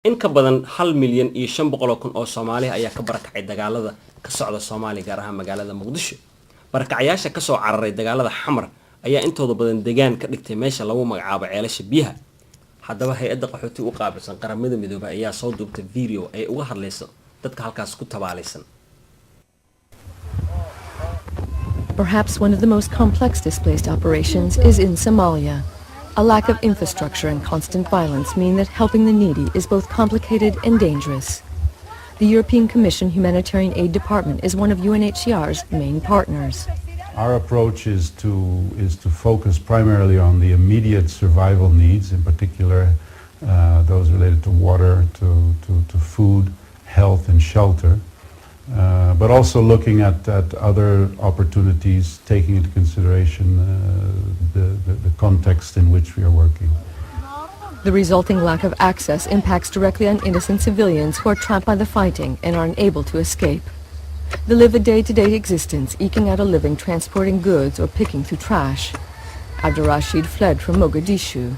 in ka badan 1,500,000 oo Soomaali ayaa ka barakacay dagaalada ka socda Soomaaliya gaar ahaan magaalada Muqdisho. Barakacayaasha ka soo cararay dagaalada xamar ayaa intooda badan deegaan ka dhigtay meesha lagu magacaabo Ceelasha Biyaha. haddaba hay'adda qaxootiga u qaabilsan qaramada midoobay ayaa soo duubtay video ay uga hadlayso dadka halkaas ku tabaalaysan. Perhaps one of the most complex displaced operations is in Somalia. A lack of infrastructure and constant violence mean that helping the needy is both complicated and dangerous. The European Commission Humanitarian Aid Department is one of UNHCR's main partners. Our approach is to focus primarily on the immediate survival needs, in particular those related to water, to food, health and shelter, but also looking at other opportunities, taking into consideration the context in which we are working. The resulting lack of access impacts directly on innocent civilians who are trapped by the fighting and are unable to escape. They live a day-to-day existence, eking out a living transporting goods or picking through trash. Abdul Rashid fled from Mogadishu.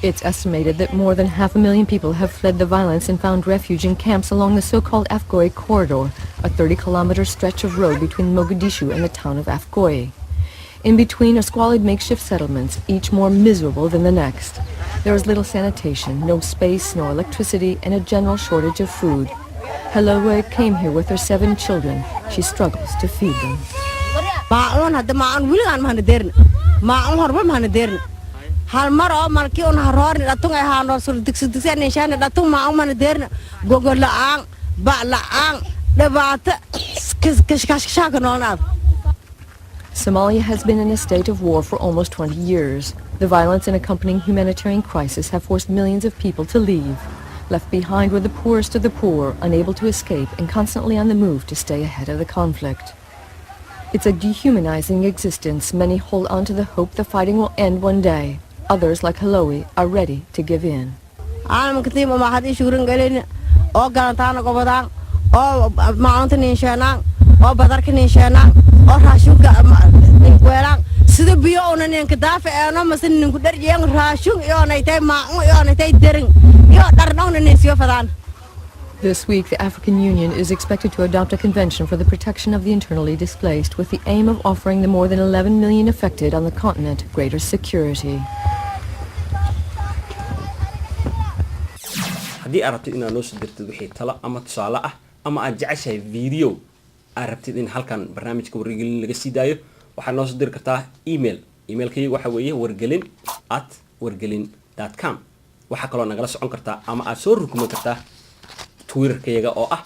It's estimated that more than 500,000 people have fled the violence and found refuge in camps along the so-called AFGOYE corridor, a 30-kilometer stretch of road between Mogadishu and the town of AFGOYE. In between are squalid makeshift settlements, each more miserable than the next. There is little sanitation, no space, no electricity, and a general shortage of food. Hellowe came here with her 7 children. She struggles to feed them. halmaro markii on haroorni dhatung ay haano sur digsi nishan dhatung ma man deerna gogol la'aan ba la'aan dhibaato kashkashka noolnaad. Somalia has been in a state of war for almost 20 years. The violence and accompanying humanitarian crisis have forced millions of people to leave. Left behind were the poorest of the poor, unable to escape and constantly on the move to stay ahead of the conflict. It's a dehumanizing existence. Many hold on to the hope the fighting will end one day. Others, like Hellowe, are ready to give in. I'm going to mahadi shurun galin o garantana gobadan o mountain shana o badarkin shana o rashuga weeran sida biyo onan in kadaafa eeno masin ninku darjeen raashun iyo naytay ma iyo naytay derin iyo darnoon in siyo fadan. This week, the African Union is expected to adopt a convention for the protection of the internally displaced with the aim of offering the more than 11 million affected on the continent greater security. haddii aad rabtid inaad noo soo dirtid wixii talo ama tusaale ah ama aad jeceshahay video aad rabtid in halkan barnaamijka wargelin laga sii daayo waxaad noo soo diri kartaa emailkayga waxa weeye wargelin@wargelin.com. waxaa kaloo nagala socon kartaa ama aad soo rukumin kartaa Twitterkayga oo ah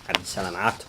@cabdisalaan caato.